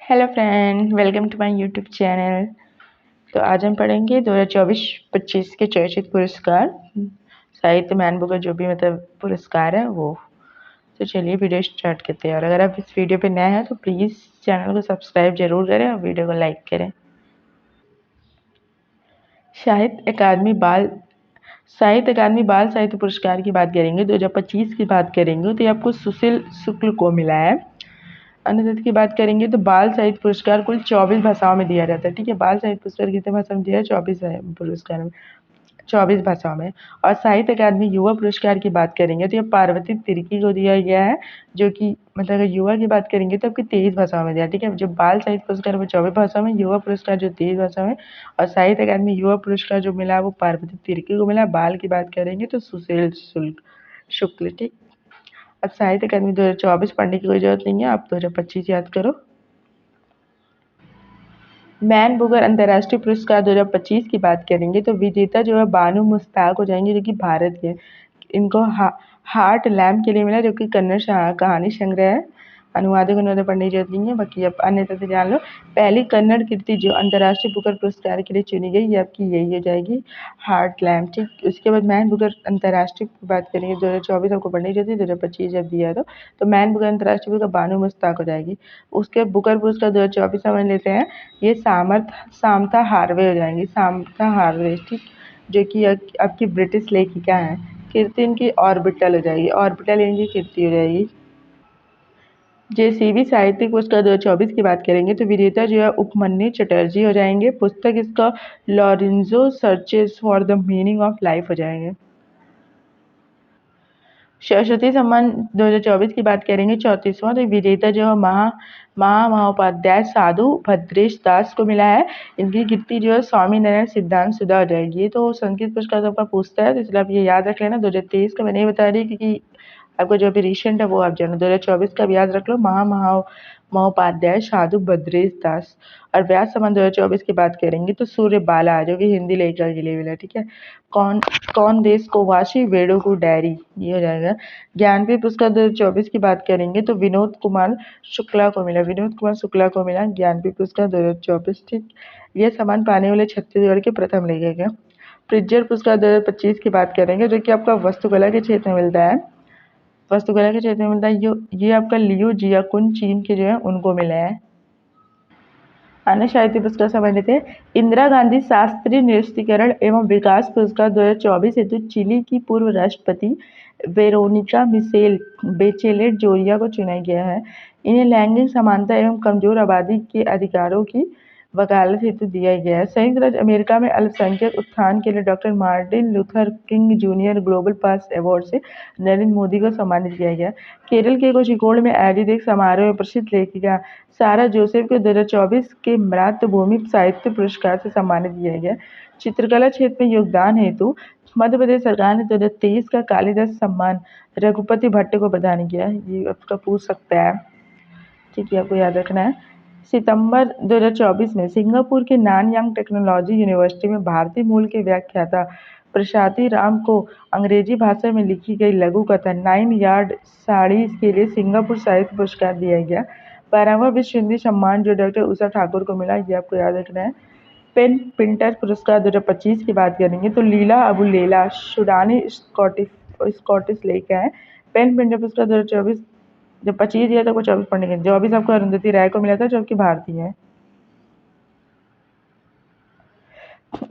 Hello friend, welcome to my YouTube channel. तो आज हम पढ़ेंगे 2024-25 के चर्चित पुरस्कार, साहित्य में अनुभव का जो भी पुरस्कार है वो। तो चलिए वीडियो स्टार्ट करते हैं। और अगर आप इस वीडियो पे नए हैं तो प्लीज़ चैनल को सब्सक्राइब जरूर करें और वीडियो को लाइक करें। साहित्य अकादमी बाल साहित्य पुरस्कार की बात करेंगे, 2025 की बात करेंगे तो ये आपको सुशील शुक्ल को मिला है। अन्य की बात करेंगे तो बाल साहित्य पुरस्कार कुल 24 भाषाओं में दिया जाता है। ठीक है, बाल साहित्य पुरस्कार कितने भाषा में दिया है? 24 पुरस्कार में, 24 भाषाओं में। और साहित्य अकादमी युवा पुरस्कार की बात करेंगे तो ये पार्वती तिर्की को दिया गया है, जो कि अगर युवा की बात करेंगे तो आपकी 23 भाषाओं में दिया। ठीक है, जो बाल साहित्य पुरस्कार वो 24 भाषाओं में, युवा पुरस्कार जो 23 भाषाओं में, और साहित्य अकादमी युवा पुरस्कार जो मिला वो पार्वती तिर्की को मिला। बाल की बात करेंगे तो सुशील शुक्ल। ठीक, अब साहित्य अकादमी 2024 पढ़ने की कोई जरूरत नहीं है, आप 2025 याद करो। मैन बुगर अंतर्राष्ट्रीय पुरस्कार 2025 की बात करेंगे तो विजेता जो है बानू मुश्ताक हो जाएंगे, जो कि भारत के। इनको हार्ट लैम्प के लिए मिला, जो कि कन्नड़ कहानी संग्रह है। अनुवादक अनुवाद पढ़ने की जरूरत नहीं है, बाकी अब अन्य से जान लो। पहली कन्नड़ कृति जो अंतर्राष्ट्रीय बुकर पुरस्कार के लिए चुनी गई, ये आपकी यही हो जाएगी, हार्ट लैम्प। ठीक, उसके बाद मैन बुकर अंतर्राष्ट्रीय की बात करेंगे 2024 आपको पढ़नी चाहिए, 2025 जब दिया तो मैन बुकर अंतर्राष्ट्रीय बुकर बानू मुश्ताक हो जाएगी। उसके बुकर पुरस्कार 2024 समझ लेते हैं, ये सामथा हार्वे हो जाएंगी, सामथा हार्वे। ठीक, जो कि आपकी ब्रिटिश लेखिका है। कीर्ति इनकी ऑर्बिटल हो जाएगी, ऑर्बिटल इनकी कीर्ति हो जाएगी। जेसीबी साहित्यिक पुरस्कार 2024 की बात करेंगे तो विजेता जो है उपमन्यु चटर्जी हो जाएंगे। पुस्तक इसका Lorenzo searches for the meaning of life हो जाएंगे। सरस्वती सम्मान 2024 की बात करेंगे 34वां, तो विजेता जो है महोपाध्याय साधु भद्रेश दास को मिला है। इनकी कीर्ति जो है स्वामी नारायण सिद्धांत सुधा हो जाएगी। तो संस्कृत पुरस्कार तो आपका पूछता है, तो इसलिए आप ये याद रख लेना। 2023 का मैं नहीं बता रही, क्योंकि आपको जो अभी रिसेंट है वो आप जानो। 2024 का भी याद रख लो, महोपाध्याय साधु भद्रेश दास। और व्यास सम्मान 2024 की बात करेंगे तो सूर्य बाला, जो कि हिंदी लेखक के लिए मिला। ठीक है, कौन कौन देश को वाशी वेड़ों को डायरी, ये हो जाएगा। ज्ञानपीठ पुरस्कार 2024 की बात करेंगे तो विनोद कुमार शुक्ला को मिला, ज्ञानपीठ पुरस्कार 2024। ठीक, ये सम्मान पाने वाले छत्तीसगढ़ के प्रथम लेखक हैं। प्रिज्जर पुरस्कार 2025 की बात करेंगे, जो कि आपका वास्तुकला के क्षेत्र में मिलता है। ये आपका लियो जियाकुन चीन के जो है उनको मिला है। अन्य साहित्य पुरस्कार समझ लेते हैं। इंदिरा गांधी शास्त्रीय निरस्त्रीकरण एवं विकास पुरस्कार 2024 हेतु चिली की पूर्व राष्ट्रपति वेरोनिका मिशेल बेचेलेट जोरिया को चुना गया है। इन्हें लैंगिक समानता एवं कमजोर आबादी के अधिकारों की वकालत हेतु दिया गया है। संयुक्त राज्य अमेरिका में अल्पसंख्यक उत्थान के लिए doctor Martin Luther King junior global peace award से नरेंद्र मोदी को सम्मानित किया गया। केरल के कोझिकोड में आयोजित एक समारोह में प्रसिद्ध लेखिका सारा जोसेफ को 2024 के मातृभूमि साहित्य पुरस्कार से सम्मानित किया गया। चित्रकला क्षेत्र में योगदान हेतु मध्य प्रदेश सरकार ने 2023 का कालिदास सम्मान रघुपति भट्ट को प्रदान किया। ये आपका पूछ सकता है, ठीक है, आपको याद रखना है। सितंबर 2024 में सिंगापुर के नानयांग टेक्नोलॉजी यूनिवर्सिटी में भारतीय मूल के व्याख्याता प्रशांति राम को अंग्रेजी भाषा में लिखी गई लघु कथा 9 यार्ड साड़ी के लिए सिंगापुर साहित्य पुरस्कार दिया गया। 12वां विश्व हिंदी सम्मान जो डॉक्टर उषा ठाकुर को मिला, ये आपको याद रखना है। पेन पिंटर पुरस्कार 2025 की बात करेंगे तो लीला अबू लेला सुडानी स्कॉटिश लेखिका है। पेन पिंटर पुरस्कार 2024 जब 25 दिया था वो 24 पढ़ने के, 24 आपको अरुंधति राय को मिला था, जो कि भारतीय है।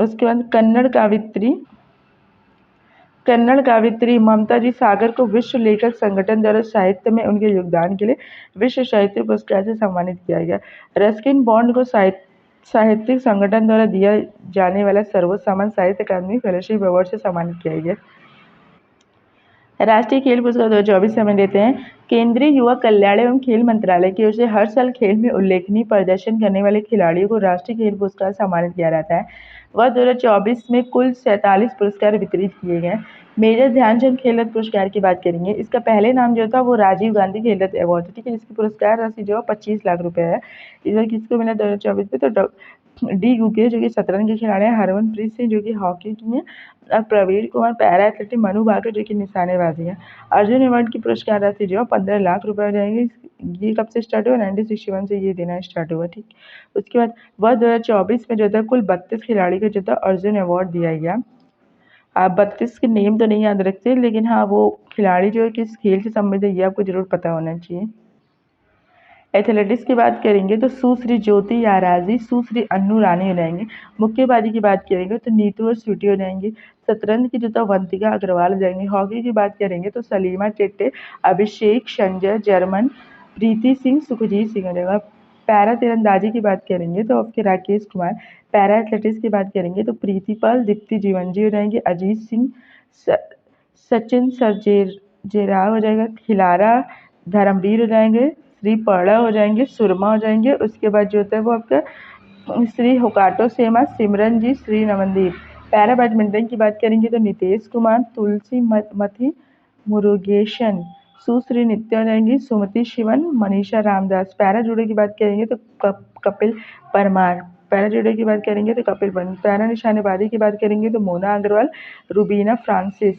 उसके बाद कन्नड़ कावित्री ममता जी सागर को विश्व लेखक संगठन द्वारा साहित्य में उनके योगदान के लिए विश्व साहित्य पुरस्कार से सम्मानित किया गया। रस्किन बॉन्ड को साहित्यिक संगठन द्वारा दिया जाने वाला सर्वोच्च सम्मान साहित्य अकादमी फेलोशिप अवार्ड से सम्मानित किया गया। राष्ट्रीय खेल पुरस्कार 2024 समझ लेते हैं। केंद्रीय युवा कल्याण एवं खेल मंत्रालय की ओर से हर साल खेल में उल्लेखनीय प्रदर्शन करने वाले खिलाड़ियों को राष्ट्रीय खेल पुरस्कार सम्मानित किया जाता है। वर्ष 2024 में कुल 47 पुरस्कार वितरित किए गए। मेजर ध्यानचंद खेल रत्न पुरस्कार की बात करेंगे। इसका पहले नाम जो था वो राजीव गांधी खेल रत्न अवार्ड था, ठीक है, जिसकी पुरस्कार राशि जो है 25 लाख रुपए है। इस बार किसको मिला 2024 में, तो डी गुके जो कि शतरंज के खिलाड़ी हैं, हरमनप्रीत सिंह जो कि हॉकी की हैं, और प्रवीण कुमार पैरा एथलेटिक, मनु भाकर जो कि निशानेबाजी है। अर्जुन अवार्ड की पुरस्कार राशि जो है 15 लाख रुपए हो जाएंगे। ये कब से स्टार्ट हुआ, 1961 से ये देना स्टार्ट हुआ, ठीक। उसके बाद वर्ष 2024 में जो था कुल 32 खिलाड़ी को जो था अर्जुन अवार्ड दिया गया। आप 32 के नेम तो नहीं याद रखते, लेकिन हाँ वो खिलाड़ी जो है किस खेल से संबंधित है ये आपको जरूर पता होना चाहिए। एथलेटिक्स की बात करेंगे तो सुश्री ज्योति याराजी, सुश्री अन्नू रानी हो जाएंगे। मुक्केबाजी की बात करेंगे तो नीतू और स्वीटी हो जाएंगी। शतरंज की जो था वंतिका अग्रवाल हो जाएंगी। हॉकी की बात करेंगे तो सलीमा टेट्टे, अभिषेक, संजय, जर्मन, प्रीति सिंह, सुखजीत सिंह हो जाएगा। पैरा तीरंदाजी की बात करेंगे तो आपके राकेश कुमार। पैरा एथलेटिक्स की बात करेंगे तो प्रीतिपाल, दीप्ति जीवनजी हो जाएंगे। अजीत सिंह, सचिन सरजेराव हो जाएगा। खिलारा धर्मवीर हो जाएंगे। श्री पर्णा हो जाएंगे। सुरमा हो जाएंगे। उसके बाद जो होता है वो आपका श्री होकाटो सेमा, सिमरन जी, श्री नवनदीप। पैरा बैडमिंटन की बात करेंगे तो नितेश कुमार, तुलसी मथी, मुरुगेशन, सुश्री नित्य हो जाएंगी। सुमति शिवन, मनीषा रामदास। पैरा जूडो की बात करेंगे तो कपिल परमार। पैरा जूडो की बात करेंगे तो कपिल परमार। पैरा निशानेबाजी की बात करेंगे तो मोना अग्रवाल, रुबीना फ्रांसिस।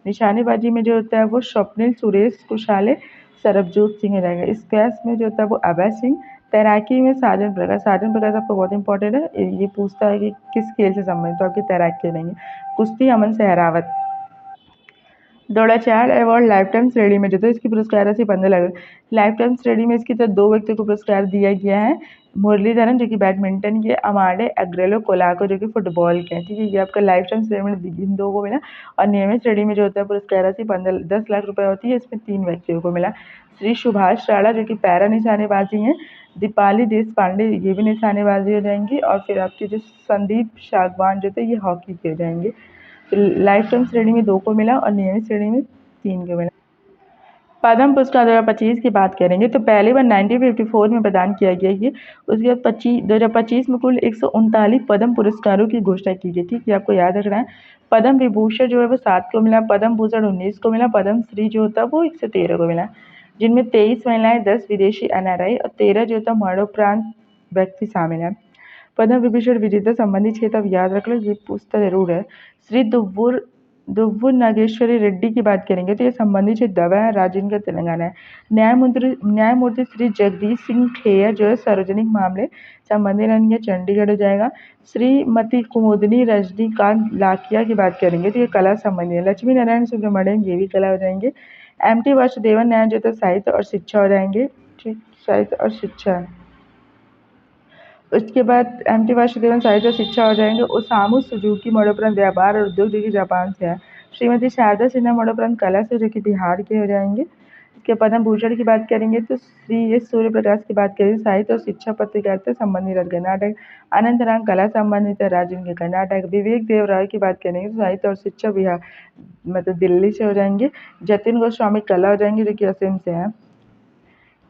निशानेबाजी में जो होता है वो स्वप्निल, सुरेश कुशाले, सरबजोत सिंह हो जाएगा। स्क्वैश में जो होता है वो अभय सिंह। तैराकी में साजन प्रकाश। साजन प्रकाश आपको बहुत इंपॉर्टेंट है, ये पूछता है कि किस खेल से संबंधित, तो आपकी तैराकी रहेंगे। कुश्ती Aman Sehrawat. Dronacharya award lifetime श्रेणी में जो था इसकी पुरस्कार राशि 15 लाख। लाइफ टाइम श्रेणी में इसकी तो 2 व्यक्तियों को पुरस्कार दिया गया है। मुरलीधरन जो कि बैडमिंटन के, अमाडे अग्रेलो कोलाको जो कि फुटबॉल के हैं, ठीक है। ये आपका लाइफ टाइम श्रेणी में इन 2 को मिला। और नियमित श्रेणी में जो होता है पुरस्कार राशि 10 लाख रुपए होती है, इसमें 3 व्यक्तियों को मिला। श्री सुभाष राणा जो कि पैरा निशानेबाजी हैं। दीपाली देश पांडे ये भी निशानेबाजी हो जाएंगी। और फिर आपके जो संदीप सागवान जो थे ये हॉकी के हो जाएंगे। लाइफ टाइम श्रेणी में 2 को मिला और नियमित श्रेणी में 3 को मिला। पद्म पुरस्कार 2025 की बात करेंगे तो पहली बार 1954 में प्रदान किया गया ये। उसके बाद 2025 में कुल 139 पद्म पुरस्कारों की घोषणा की गई, ठीक है, आपको याद रखना है। पद्म विभूषण जो है वो 7 को मिला। पद्म भूषण 19 को मिला। पद्म श्री जो होता है वो 113 को मिला, जिनमें 23 महिलाएं, 10 विदेशी एनआरआई और 13 जो होता मरणोपरांत व्यक्ति शामिल है। पद्म विभूषण विजेता संबंधी क्षेत्र आप याद रख लो, ये पूछता जरूर है। श्री दुव्वूर नागेश्वरी रेड्डी की बात करेंगे तो ये संबंधित क्षेत्र दवा है, राज्य इनका तेलंगाना है। न्यायमूर्ति श्री जगदीश सिंह खेयर जो है सार्वजनिक मामले संबंधी इनका चंडीगढ़ हो जाएगा। श्रीमती कुमुदनी रजनीकांत लाकिया की बात करेंगे तो ये कला संबंधी है। लक्ष्मी नारायण सुब्रमण्यम ये भी कला हो जाएंगे। एम.टी. वासुदेवन नारायण जो तो साहित्य और शिक्षा हो जाएंगे, ठीक, साहित्य और शिक्षा। उसके बाद एम.टी. वासुदेवन साहित्य और शिक्षा हो जाएंगे। ओसामू सुजुकी मरणोपरांत व्यापार और उद्योग जो कि जापान से है। श्रीमती शारदा सिन्हा मरणोपरांत कला से जो कि बिहार के हो जाएंगे। इसके पद्म भूषण की बात करेंगे तो श्री एस सूर्य प्रकाश की बात करेंगे साहित्य और शिक्षा पत्रकारिता संबंधित है, कर्नाटक। अनंतनाग कला संबंधित है, राज्य के कर्नाटक। विवेक देव राय की बात करेंगे तो साहित्य और शिक्षा बिहार मतलब दिल्ली से हो जाएंगे। जतिन गोस्वामी कला हो जाएंगे जो कि असम से हैं,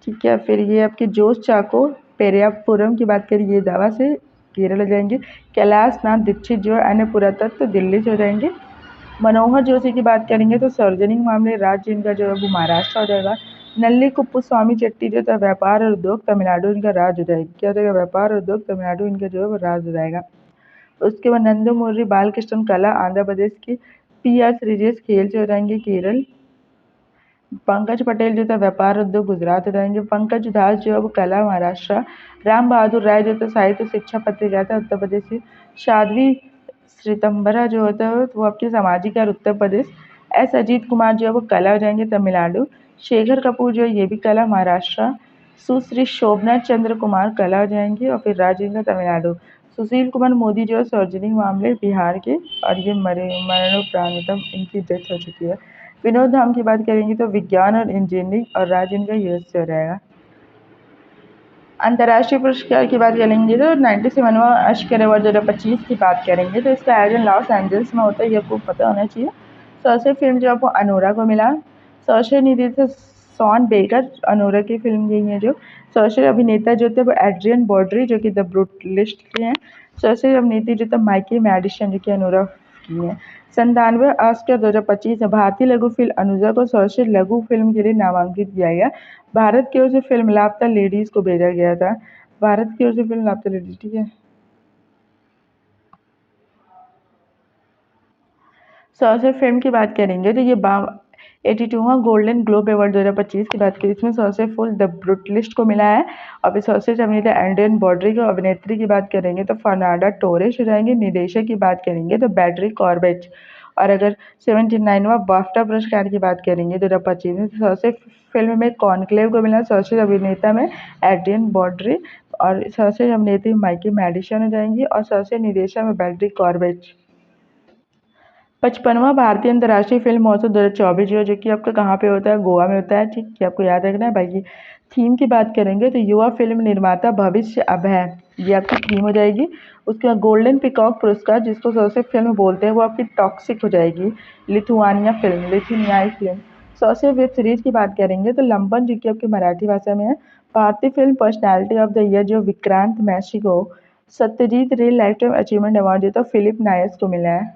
ठीक है। फिर ये आपके जोश चाको पेरियापुरम की बात करें ये दावा से केरल हो जाएंगे। कैलाश नाथ दीक्षित जो है अन्य पुरातत्व दिल्ली से हो जाएंगे। मनोहर जोशी की बात करेंगे तो सार्वजनिक मामले राज्य इनका जो है वो महाराष्ट्र हो जाएगा। नल्ली कुप्पुस्वामी चेट्टी जो था व्यापार और उद्योग तमिलनाडु इनका राज्य हो जाएगा, क्या हो जाएगा, व्यापार और उद्योग तमिलनाडु इनका जो है वो राज्य हो जाएगा। उसके बाद नंदमुरली बालकृष्ण कला आंध्र प्रदेश की। पी.आर. श्रीजेश खेल से हो जाएंगे केरल। पंकज पटेल जो था व्यापार उद्योग गुजरात रहेंगे। पंकज दास जो है वो कला महाराष्ट्र। राम बहादुर राय जो था साहित्य शिक्षा पत्रकारिता उत्तर प्रदेश से। साध्वी श्रीतम्बरा जो होता है वो आपके सामाजिक कार्य उत्तर प्रदेश। एस अजीत कुमार जो है वो कला हो जाएंगे तमिलनाडु। शेखर कपूर जो है ये भी कला महाराष्ट्र। सुश्री शोभना चंद्र कुमार कला हो जाएंगे और फिर राज्य इनका तमिलनाडु। सुशील कुमार मोदी जो है सार्वजनिक मामले बिहार के और ये मरणोपरांत मतलब इनकी डेथ हो चुकी है। विनोद धाम की बात करेंगे तो विज्ञान और इंजीनियरिंग और राज्य इनका यूएस से हो जाएगा। अंतर्राष्ट्रीय पुरस्कार की बात करेंगे तो 97वां ऑस्कर अवार्ड 2025 की बात करेंगे तो इसका आयोजन लॉस एंजल्स में होता है, ये आपको पता होना चाहिए। सर्वश्रेष्ठ फिल्म जो आपको अनोरा को मिला। सर्वश्रेष्ठ निर्देशक शॉन बेकर, अनोरा की फिल्म यही है जो। सर्वश्रेष्ठ अभिनेता जो थे वो एड्रियन बॉड्री जो कि द ब्रूटलिस्ट के हैं। सर्वश्रेष्ठ अभिनेत्री जो था माइकी मैडिसन जो कि अनोरा की हैं। 97वां ऑस्कर 2025 में भारतीय लघु फिल्म अनुजा को सर्वश्रेष्ठ लघु फिल्म के लिए नामांकित किया गया। भारत की ओर से फिल्म लापता लेडीज को भेजा गया था। भारत की ओर से फिल्म लापता लेडीज, ठीक है। सर्वश्रेष्ठ फिल्म की बात करेंगे तो ये 82वां गोल्डन ग्लोब अवार्ड 2025 की बात करें, इसमें सर्वश्रेष्ठ फिल्म द ब्रूटलिस्ट को मिला है। और फिर सर्वश्रेष्ठ अभिनेता एड्रियन ब्रॉडी को, अभिनेत्री की बात करेंगे तो फर्नांडा टोरेस हो जाएंगे। निर्देशक की बात करेंगे तो बैटरी कॉर्बेट। और अगर 79वां बाफ्टा पुरस्कार की बात करेंगे 2025 में, तो सर्वश्रेष्ठ फिल्म में कॉन्क्लेव को मिला। सर्वश्रेष्ठ अभिनेता में एड्रियन ब्रॉडी और सर्वश्रेष्ठ अभिनेत्री माइकी मैडिसन हो जाएंगी। और सर्वश्रेष्ठ निर्देशक में बैटरी कॉर्बेट। 55वां भारतीय अंतर्राष्ट्रीय फिल्म महोत्सव 2024 जो कि आपका कहाँ पे होता है, गोवा में होता है, ठीक है, आपको याद रखना है। बाकी थीम की बात करेंगे तो युवा फिल्म निर्माता भविष्य अब है, ये आपकी थीम हो जाएगी। उसके बाद गोल्डन पिकॉक पुरस्कार, जिसको सर्वश्रेष्ठ फिल्म बोलते हैं, वो आपकी टॉक्सिक हो जाएगी, लिथुआनियाई फिल्म। सर्वश्रेष्ठ वेब सीरीज की बात करेंगे तो लंबन, जो कि आपकी मराठी भाषा में है। भारतीय film personality of the year जो विक्रांत मैसी को, सत्यजीत रे लाइफ टाइम अचीवमेंट अवार्ड जो था फिलिप नायस को मिला है।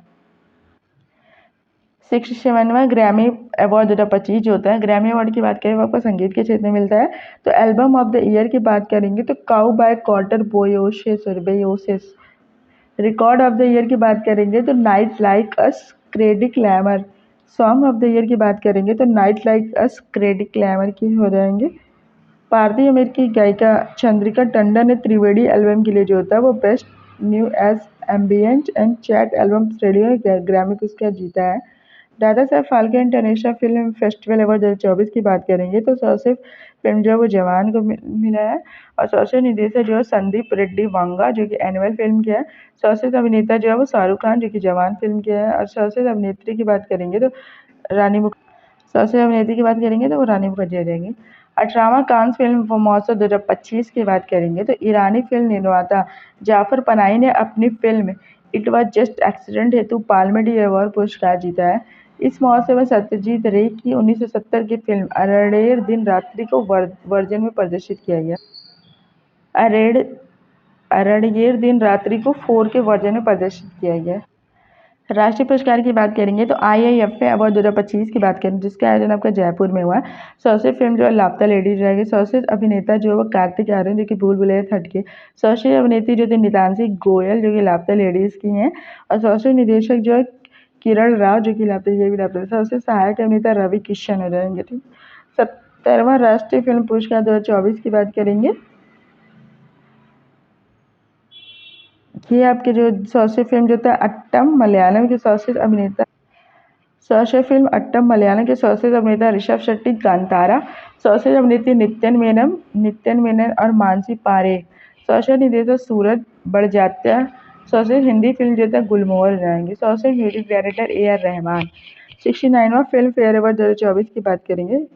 67वां ग्रैमी अवार्ड 2025 जो होता है, ग्रैमी अवार्ड की बात करें वो आपको संगीत के क्षेत्र में मिलता है। तो एल्बम ऑफ द ईयर की बात करेंगे तो काउ बाय कॉर्टर बोयोसिस। रिकॉर्ड ऑफ द ईयर की बात करेंगे तो नाइट लाइक अस क्रेडिट ग्लैमर। सॉन्ग ऑफ द ईयर की बात करेंगे तो नाइट लाइक अस क्रेडिट ग्लैमर की हो जाएंगे। भारतीय अमेरिकी गायिका चंद्रिका टंडन ने त्रिवेणी एल्बम के लिए जो होता है वो best new age ambient and chat album radio Grammy पुरस्कार जीता है। Dada Saheb Phalke international film festival award 2024 की बात करेंगे तो सर्वश्रेष्ठ फिल्म जो है वो जवान को मिला है। और सर्वश्रेष्ठ निर्देशक जो है संदीप रेड्डी वांगा, जो कि एनिमल फिल्म के है। सर्वश्रेष्ठ अभिनेता जो है वो शाहरुख खान, जो कि जवान फिल्म के है। और सर्वश्रेष्ठ अभिनेत्री की बात करेंगे तो रानी सर्वश्रेष्ठ अभिनेत्री की बात करेंगे तो वो रानी मुखर्जी आ जाएंगी। 18वां कांस फिल्म महोत्सव 2025 की बात करेंगे तो ईरानी फिल्म निर्माता जाफर पनाही ने अपनी film it was just accident हेतु पाल्मे डी अवार्ड पुरस्कार जीता है। इस महोत्सव में सत्यजीत रे की 1970 की फिल्म अरेर दिन रात्रि को वर्जन में प्रदर्शित किया गया। अरेड़ अरड़येर दिन रात्रि को 4 के वर्जन में प्रदर्शित किया गया। राष्ट्रीय पुरस्कार की बात करेंगे तो IIFA अवार्ड 2025 की बात करें, जिसका आयोजन आपका जयपुर में हुआ है। सर्वश्रेष्ठ फिल्म जो है लापता लेडीज रहेगी। सर्वश्रेष्ठ अभिनेता जो है वो कार्तिक आर्यन, जो कि भूल भुलैया थर्ड के। सर्वश्रेष्ठ अभिनेत्री जो थी नितांशी गोयल, जो कि लापता लेडीज की हैं। और सर्वश्रेष्ठ निदेशक जो है किरण राव, जो कि लापता, ये भी लापता। सर्वश्रेष्ठ सहायक अभिनेता रवि किशन हो जाएंगे, ठीक। 70वां राष्ट्रीय फिल्म पुरस्कार 2024 की बात करेंगे, ये आपके जो सर्वश्रेष्ठ फिल्म जो था अट्टम मलयालम के सर्वश्रेष्ठ अभिनेता, सर्वश्रेष्ठ फिल्म अट्टम मलयालम के सर्वश्रेष्ठ अभिनेता ऋषभ शेट्टी कांतारा। सर्वश्रेष्ठ अभिनेत्री नित्यन मेनन और मानसी पारेख। सर्वश्रेष्ठ निर्देशक सूरज बड़जात्या। सर्वश्रेष्ठ हिंदी फिल्म जो था गुलमोहर जाएंगे। सर्वश्रेष्ठ म्यूजिक डायरेक्टर AR रहमान। 69वां फिल्म फेयर अवार्ड 2024 की बात करेंगे,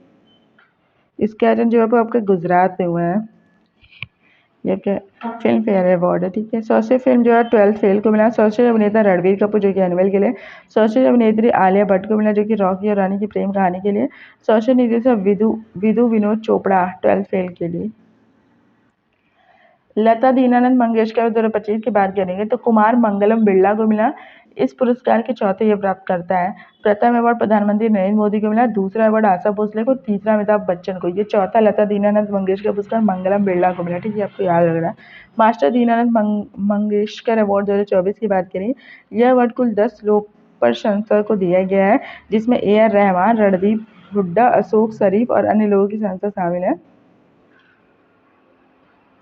इसके आयोजन जो है वो आपके गुजरात में हुआ है। ये क्या फिल्म फेयर अवार्ड है, ठीक है। सर्वश्रेष्ठ फिल्म जो है 12th फेल को मिला। सर्वश्रेष्ठ अभिनेता रणबीर कपूर, जो कि एनिमल के लिए। सर्वश्रेष्ठ अभिनेत्री आलिया भट्ट को मिला, जो कि रॉकी और रानी की प्रेम कहानी के लिए। सर्वश्रेष्ठ निर्देशक विधु विनोद चोपड़ा 12th फेल के लिए। लता दीनानंद मंगेशकर 2025 की बात करेंगे तो कुमार मंगलम बिरला को मिला। इस पुरस्कार के चौथे ये प्राप्त करता है। प्रथम अवार्ड प्रधानमंत्री नरेंद्र मोदी को मिला। दूसरा अवार्ड आशा भोसले को। तीसरा अमिताभ बच्चन को। ये चौथा लता दीनानंद मंगेशकर पुरस्कार मंगलम बिरला को मिला, ठीक है, आपको याद रखना है। मास्टर दीनानंद मंगेशकर अवार्ड 2024 की बात करें, यह अवार्ड कुल 10 लोक प्रशंसक को दिया गया है, जिसमें AR रहमान, रणदीप हुड्डा, अशोक शरीफ और अन्य लोगों की संस्था शामिल है।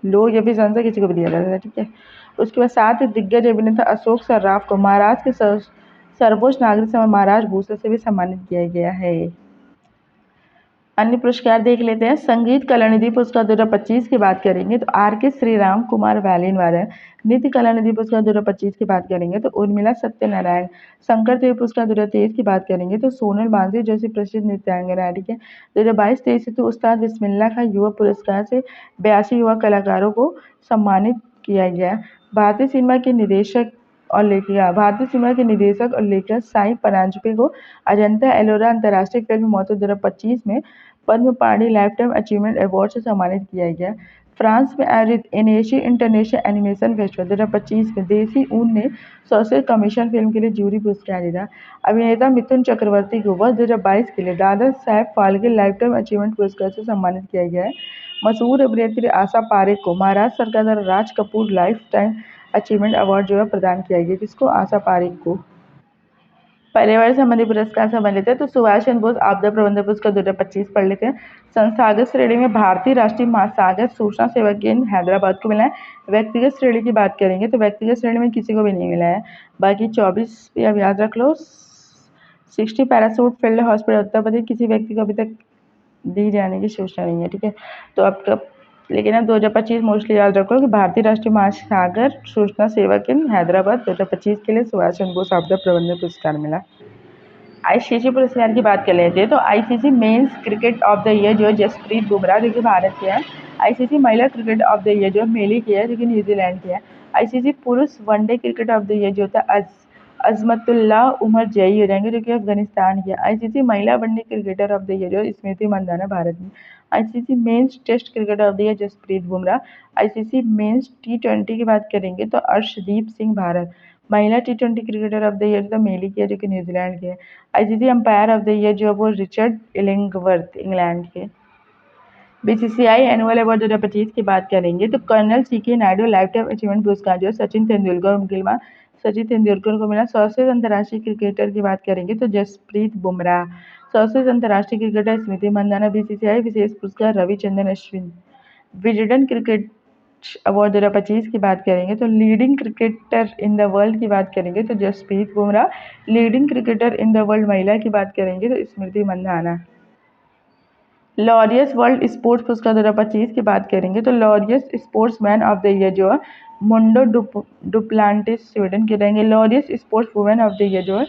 लोग या फिर संस्था किसी को भी दिया जाता है, ठीक है। उसके बाद 7 दिग्गज अभिनेता अशोक सर्राफ को महाराष्ट्र के सर्वोच्च नागरिक सम्मान महाराष्ट्र भूषण से भी सम्मानित किया गया है। अन्य पुरस्कार देख लेते हैं। संगीत कलानिधि पुरस्कार 2025 की बात करेंगे तो RK श्रीराम कुमार वैलिन वादन। नृत्य कलानिधि पुरस्कार 2025 की बात करेंगे तो उर्मिला सत्यनारायण। शंकर देव पुरस्कार 2023 की बात करेंगे तो सोनल मांझी जैसी प्रसिद्ध नृत्यांगना है, ठीक है। 2022-23 से तो उस्ताद बिस्मिल्लाह खां युवा पुरस्कार से 82 युवा कलाकारों को सम्मानित किया गया। भारतीय सिनेमा के निदेशक और लेखिका भारतीय सिनेमा के निदेशक और लेखक साई परांजपे को अजंता एलोरा अंतर्राष्ट्रीय फिल्म महोत्सव 2025 में पद्म पाणि लाइफ टाइम अचीवमेंट अवार्ड से सम्मानित किया गया। फ्रांस में आयोजित एनएशी इंटरनेशनल एनिमेशन फेस्टिवल 2025 में देसी ऊन ने सोशल कमीशन फिल्म के लिए जूरी पुरस्कार जीता। अभिनेता मिथुन चक्रवर्ती को वर्ष 2022 के लिए दादा साहेब फाल्के लाइफटाइम अचीवमेंट पुरस्कार से सम्मानित किया गया है। मशहूर अभिनेत्री आशा पारेख को महाराष्ट्र सरकार द्वारा Raj Kapoor life time achievement award जो है प्रदान किया गया। किसको? आशा पारेख को। पर्यावरण संबंधी पुरस्कार सम्मानित है तो सुभाष चंद्र बोस आपदा प्रबंधन पुरस्कार 2025 पढ़ लेते हैं। संस्थागत श्रेणी में भारतीय राष्ट्रीय महासागर सूचना सेवा केंद्र हैदराबाद को मिला है। व्यक्तिगत श्रेणी की बात करेंगे तो व्यक्तिगत श्रेणी में किसी को भी नहीं मिला है। बाकी 24 भी अब याद रख लो। 60 parachute field hospital Uttar Pradesh किसी व्यक्ति को अभी तक दी जाने की सूचना नहीं है। ठीक है, तो अब कब, लेकिन अब 2025 मोस्टली याद रखो कि भारतीय राष्ट्रीय महासागर सूचना सेवा केंद्र हैदराबाद 2025 के लिए सुभाष चंद्र बोस आपदा प्रबंधन पुरस्कार मिला। आईसीसी पुरस्कार की बात कर लेते हैं तो ICC men's cricket of the year जो है जसप्रीत बुमराह जो कि भारत के हैं। आईसीसी महिला क्रिकेट ऑफ द ईयर जो मेली की है जो कि न्यूजीलैंड की है। आईसीसी पुरुष one day cricket of the year जो होता है अजमतुल्लाह उमर जई हो जाएंगे जो कि अफगानिस्तान की है। आईसीसी महिला one day cricketer of the year जो स्मृति मंदाना भारत में। ICC men's test cricket of the year Jasprit Bumrah. ICC men's T20 की बात करेंगे तो अर्शदीप सिंह भारत। महिला T20 cricketer of the year तो मेली की है जो कि न्यूजीलैंड के है। ICC umpire of the year जो है वो रिचर्ड इलिंगवर्थ इंग्लैंड के। बीसीसीआई एनुअल अवार्ड 2025 की बात करेंगे तो colonel C K Naidu life time achievement पुरस्कार जो है सचिन तेंदुलकर उनके बाद सचिन तेंदुलकर को मिला। सर्वश्रेष्ठ अंतर्राष्ट्रीय क्रिकेटर की बात करेंगे तो जसप्रीत बुमराह। सर्वश्रेष्ठ अंतर्राष्ट्रीय क्रिकेटर स्मृति मंदाना। बीसीसीआई विशेष पुरस्कार Ravichandran Ashwin. Wisden cricket award 2025 की बात करेंगे तो leading cricketer in the world की बात करेंगे तो Jasprit Bumrah. Leading cricketer in the world महिला की बात करेंगे तो Smriti Mandhana. Laureus world sports पुरस्कार 2025 की बात करेंगे तो Laureus sportsman of the year जो है मुंडो डुप्लांटिस स्वीडन के रहेंगे। Laureus sports women of the year जो है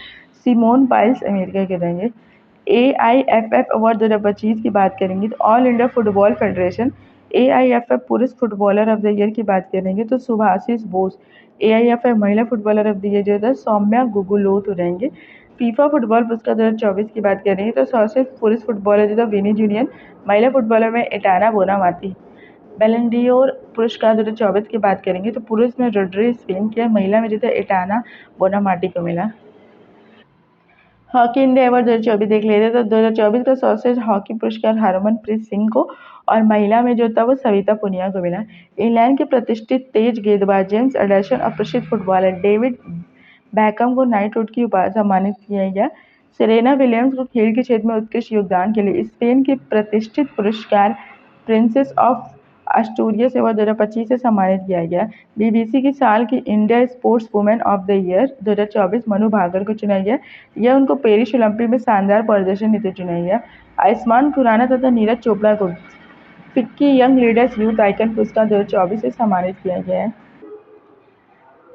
सिमोन बाइल्स अमेरिका के रहेंगे। AIFF अवार्ड 2025 की बात करेंगे तो all India football federation AIFF पुरुष फुटबॉलर ऑफ द ईयर की बात करेंगे तो सुभाषिस बोस। AIFF महिला फुटबॉलर ऑफ द ईयर जो है सौम्या गुगुलोत रहेंगे। फीफा फुटबॉल पुरस्कार 2024 की बात करेंगे तो सर्वश्रेष्ठ पुरुष फुटबॉलर जो था विनी जूनियर। महिला फुटबॉलर में एटाना बोनामाती। बैलन डोर पुरस्कार 2024 की बात करेंगे तो पुरुष में रोड्री स्पेन के, महिला में जो था एटाना बोनामाटी को मिला। हॉकी इंडिया अवार्ड 2024 देख लेते तो 2024 का सर्वश्रेष्ठ हॉकी पुरस्कार हरमनप्रीत सिंह को और महिला में जो था वो सविता पुनिया को मिला। इंग्लैंड के प्रतिष्ठित तेज गेंदबाज जेम्स एंडरसन और प्रसिद्ध फुटबॉलर डेविड बैकहम को नाइटहुड की उपाधि सम्मानित किया गया। सेरेना विलियम्स को खेल के क्षेत्र में उत्कृष्ट योगदान के लिए स्पेन के प्रतिष्ठित पुरस्कार प्रिंसेस ऑफ एस्टूरियस अवार्ड 2025 से सम्मानित किया गया। बीबीसी की साल की India sports women of the year 2024 Manu Bhaker को चुना गया। यह उनको पेरिस ओलंपिक में शानदार प्रदर्शन हेतु चुना गया। आयुष्मान खुराना तथा नीरज चोपड़ा को FICCI young leaders youth icon पुरस्कार 2024 से सम्मानित किया गया है।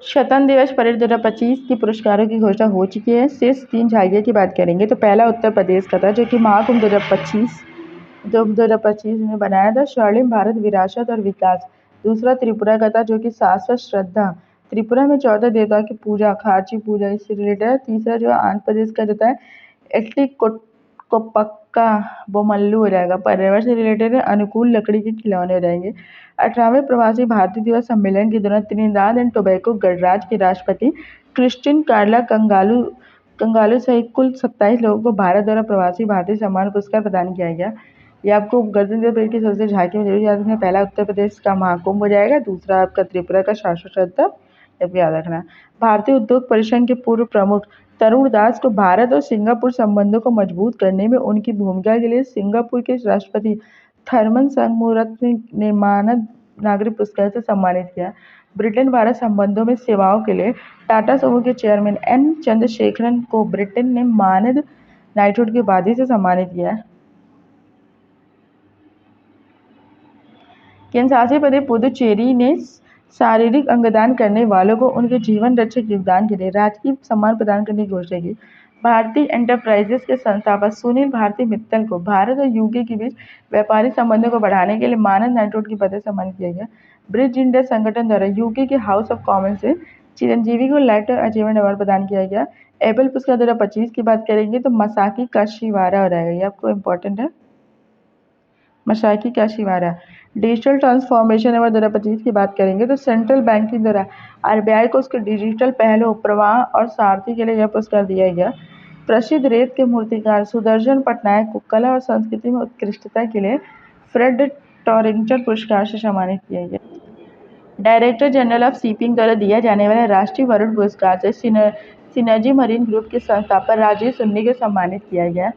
स्वतंत्र दिवस परेड 2025 के पुरस्कारों की घोषणा हो चुकी है। शेष 3 झांकियों की बात करेंगे तो पहला उत्तर प्रदेश का था जो कि महाकुंभ 2025 में बनाया था स्वर्णिम भारत विरासत और विकास। दूसरा त्रिपुरा का था जो कि शाश्वत श्रद्धा। त्रिपुरा में 14 देवताओं की पूजा खारची पूजा इससे रिलेटेड है। तीसरा जो है आंध्र प्रदेश का जो है एटली को पक्का बोमल्लू हो जाएगा। पर्यावरण से रिलेटेड है अनुकूल लकड़ी के खिलौने हो जाएंगे। 18वें प्रवासी भारतीय दिवस सम्मेलन के दौरान त्रिनिदाद एंड टोबैको गणराज्य के राष्ट्रपति क्रिस्टिन कार्ला कंगालू सहित कुल 27 लोगों को भारत द्वारा प्रवासी भारतीय सम्मान पुरस्कार प्रदान किया गया। ये आपको गणतंत्र दिवस परेड की सबसे झांकी में जरूर याद रखना। पहला उत्तर प्रदेश का महाकुंभ हो जाएगा, दूसरा आपका त्रिपुरा का शाश्वत श्रद्धा, जब याद रखना। भारतीय उद्योग परिषद के पूर्व प्रमुख तरुण दास को भारत और सिंगापुर संबंधों को मजबूत करने में उनकी भूमिका के लिए सिंगापुर के राष्ट्रपति थर्मन संगमुरत्न ने मानद नागरिक पुरस्कार से सम्मानित किया। ब्रिटेन भारत संबंधों में सेवाओं के लिए टाटा समूह के चेयरमैन N चंद्रशेखरन को ब्रिटेन ने मानद नाइटहुड की उपाधि से सम्मानित किया। केंद्रशासित प्रदेश पुदुचेरी ने शारीरिक अंगदान करने वालों को उनके जीवन रक्षक योगदान के लिए राजकीय सम्मान प्रदान करने की घोषणा की। भारतीय एंटरप्राइजेस के संस्थापक सुनील भारती मित्तल को भारत और यूके के बीच व्यापारिक संबंधों को बढ़ाने के लिए मानद नाइटहुड की पदवी से सम्मानित किया गया। ब्रिज इंडिया संगठन द्वारा यूके के हाउस ऑफ कॉमन्स से चिरंजीवी को लाइफ टाइम अचीवमेंट अवार्ड प्रदान किया गया। एबल पुरस्कार 2025 की बात करेंगे तो मसाकी काशीवारा हो जाएगा, ये आपको इम्पोर्टेंट है। मसाकी काशीवारा डिजिटल ट्रांसफॉर्मेशन एवं 2025 की बात करेंगे तो सेंट्रल बैंकिंग द्वारा आरबीआई को उसके डिजिटल पहलों, प्रवाह और सारथी के लिए यह पुरस्कार दिया गया। प्रसिद्ध रेत के मूर्तिकार सुदर्शन पटनायक को कला और संस्कृति में उत्कृष्टता के लिए फ्रेड टॉरिंगटन पुरस्कार से सम्मानित किया गया। डायरेक्टर जनरल ऑफ शिपिंग द्वारा दिया जाने वाले राष्ट्रीय वरुण पुरस्कार से सिनर्जी मरीन ग्रुप के संस्थापक राजेश सुन्नी को सम्मानित किया गया।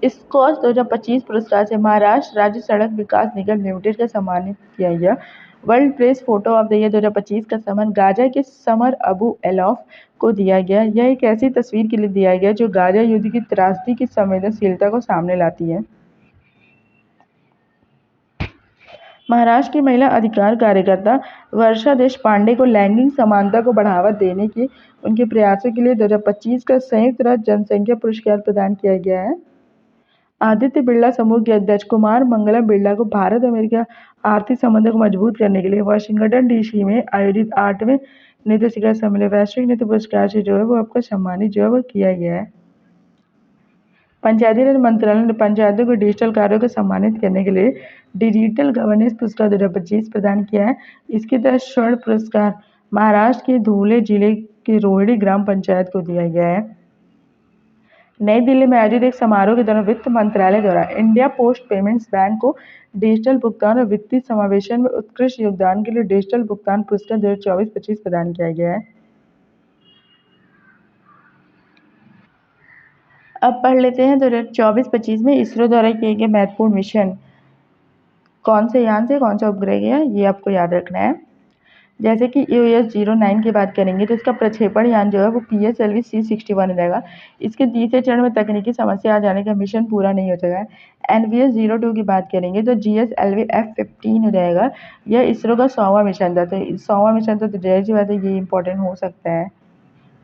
स्कॉच 2025 पुरस्कार से महाराष्ट्र राज्य सड़क विकास निगम लिमिटेड का सम्मानित किया गया। World press photo of the year 2025 का सम्मान गाजा के समर अबू एलॉफ को दिया गया। यह एक ऐसी तस्वीर के लिए दिया गया जो गाजा युद्ध की त्रासदी की संवेदनशीलता को सामने लाती है। महाराष्ट्र की महिला अधिकार कार्यकर्ता वर्षा देशपांडे को लैंगिक समानता को बढ़ावा देने के उनके प्रयासों के लिए 2025 का संयुक्त राज्य जनसंख्या पुरस्कार प्रदान किया गया है। आदित्य बिरला समूह के अध्यक्ष कुमार मंगलम बिरला को भारत अमेरिका आर्थिक संबंधों को मजबूत करने के लिए वाशिंगटन डीसी में आयोजित 8वें नीति शिखर सम्मेलन वैश्विक नीति पुरस्कार से जो है वो आपको सम्मानित जो है वो किया गया है। पंचायती राज मंत्रालय ने पंचायतों को डिजिटल कार्यों को सम्मानित करने के लिए डिजिटल गवर्नेंस पुरस्कार 2025 प्रदान किया है। इसके तहत स्वर्ण पुरस्कार महाराष्ट्र के धुले जिले के रोहिणी ग्राम पंचायत को दिया गया है। नई दिल्ली में आयोजित एक समारोह के दौरान वित्त मंत्रालय द्वारा इंडिया पोस्ट पेमेंट्स बैंक को डिजिटल भुगतान और वित्तीय समावेशन में उत्कृष्ट योगदान के लिए डिजिटल भुगतान पुरस्कार 2024-25 प्रदान किया गया है। अब पढ़ लेते हैं 2024-25 में इसरो द्वारा किए गए महत्वपूर्ण मिशन कौन से यान से कौन सा उपग्रह गया, ये आपको याद रखना है। जैसे कि EOS-09 की बात करेंगे तो इसका प्रक्षेपण यान जो है वो PSLV C61 रहेगा। इसके तीसरे चरण में तकनीकी समस्या आ जाने का मिशन पूरा नहीं हो सका है। NVS-02 की बात करेंगे तो GSLV F-15 रहेगा। यह इसरो का 100वां मिशन था, तो 100वां मिशन तो जाहिर सी बात है ये इंपॉर्टेंट हो सकता है,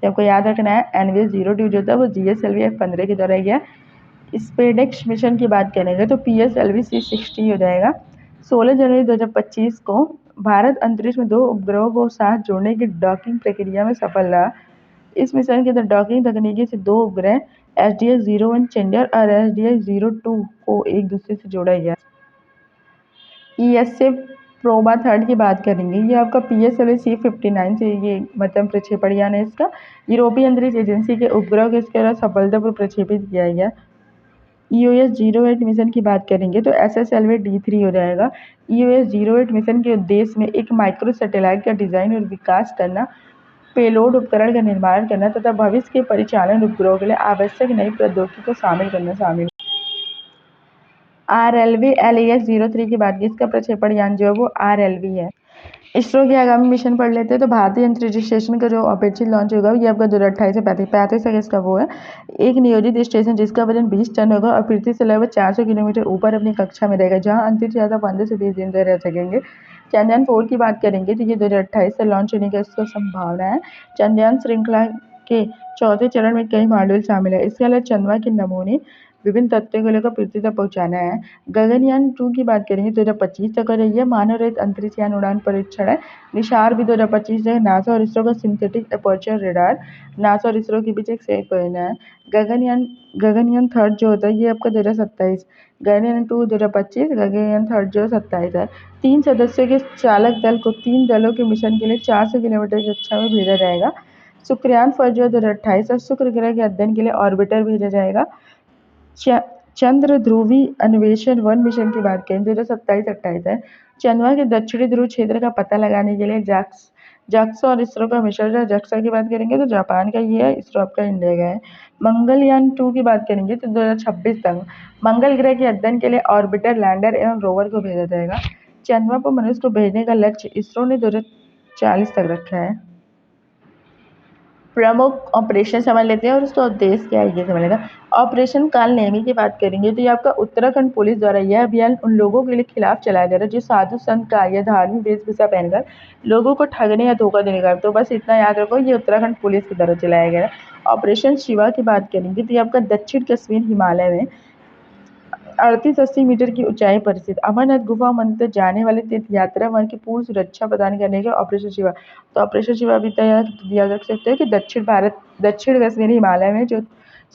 तो आपको याद रखना है। NVS-02 जो था वो GSLV F-15 के द्वारा गया। स्पेडेक्स मिशन की बात करेंगे तो PSLV C60 हो जाएगा। 16 जनवरी 2025 को भारत अंतरिक्ष में 2 उपग्रहों को साथ जोड़ने की डॉकिंग प्रक्रिया में सफल रहा। इस मिशन के तहत डॉकिंग तकनीकी से 2 उपग्रह SDH-01 चंडीगढ़ और SDH-02 को एक दूसरे से जोड़ा गया। ESA प्रोबा थर्ड की बात करेंगे, ये आपका PSLV C59 से ये मतलब प्रक्षेपण यान है। इसका यूरोपीय अंतरिक्ष एजेंसी के उपग्रह को इसके द्वारा सफलतापूर्वक प्रक्षेपित किया गया। EOS-08 मिशन की बात करेंगे तो SSLV D3 हो जाएगा। EOS-08 मिशन के उद्देश्य में एक माइक्रो सैटेलाइट का डिजाइन और विकास करना, पेलोड उपकरण का निर्माण करना तथा भविष्य के परिचालन उपग्रहों के लिए आवश्यक नई प्रौद्योगिकी को शामिल करना शामिल। RLV LES-03 की बात की, इसका प्रक्षेपण यान जो है वो RLV है। इसरो के आगामी मिशन पढ़ लेते हैं तो भारतीय अंतरिक्ष स्टेशन का जो अपेक्षित लॉन्च होगा ये आपका 2028 से 35 अगस्त का वो है। एक नियोजित स्टेशन जिसका वजन 20 टन होगा और पृथ्वी से लगभग 400 किलोमीटर ऊपर अपनी कक्षा में रहेगा, जहां अंतरिक्ष यात्रा 15 से 20 दिन तक रह सकेंगे। चंद्रयान 4 की बात करेंगे तो ये 2028 से लॉन्च होने की इसका संभावना है। चंद्रयान श्रृंखला के चौथे चरण में कई मॉड्यूल शामिल है। इसके अलावा चंद्रमा के नमूने विभिन्न तथ्यों को लेकर पृथ्वी तक पहुंचाना है। गगनयान 2 की बात करेंगे 2025 तक हो रही है। मानव रहित अंतरिक्ष यान उड़ान परीक्षण है। निशार भी 2025 है। नासा और इसरो का सिंथेटिक अपर्चर रेडार नासा और इसरो के बीच एक संयुक्त परियोजना है। गगनयान थर्ड जो होता है ये आपका 2027, गगनयान 2 2025, गगनयान थर्ड जो 27 है। 3 सदस्यों के चालक दल को 3 दलों के मिशन के लिए 400 किलोमीटर की कक्षा में भेजा जाएगा। शुक्रयान फर्स्ट जो 2028 और शुक्र ग्रह के अध्ययन के लिए ऑर्बिटर भेजा जाएगा। चंद्र ध्रुवी अन्वेषण 1 मिशन की बात करें 2027-28 है। चंद्रमा के दक्षिणी ध्रुव क्षेत्र का पता लगाने के लिए जाक्सा और इसरो का मिशन है। जाक्सा की बात करेंगे तो जापान का ये है, इसरो आपका इंडिया का है। मंगलयान 2 की बात करेंगे तो 2026 तक मंगल ग्रह के अध्ययन के लिए ऑर्बिटर, लैंडर एवं रोवर को भेजा जाएगा। चंद्रमा पर मनुष्य को भेजने का लक्ष्य इसरो ने 2040 तक रखा है। प्रमुख ऑपरेशन समझ लेते हैं और उसका उद्देश्य क्या है ये समझ लेते हैं। ऑपरेशन काल नेमी की बात करेंगे तो ये आपका उत्तराखंड पुलिस द्वारा यह अभियान उन लोगों के लिए खिलाफ चलाया जा रहा है जो साधु संत का या धार्मिक वेशभूषा पहनकर लोगों को ठगने या धोखा देने का। तो बस इतना याद रखो, ये उत्तराखंड पुलिस की तरफ चलाया गया है। ऑपरेशन शिवा की बात करेंगे तो ये आपका दक्षिण कश्मीर हिमालय में 38-80 मीटर की ऊंचाई पर स्थित अमरनाथ गुफा मंदिर तक जाने वाले तीर्थ यात्रा मार्ग की पूर्ण सुरक्षा प्रदान करने के ऑपरेशन शिवा। तो ऑपरेशन शिवा भी याद रख सकते हो कि दक्षिण कश्मीर हिमालय में जो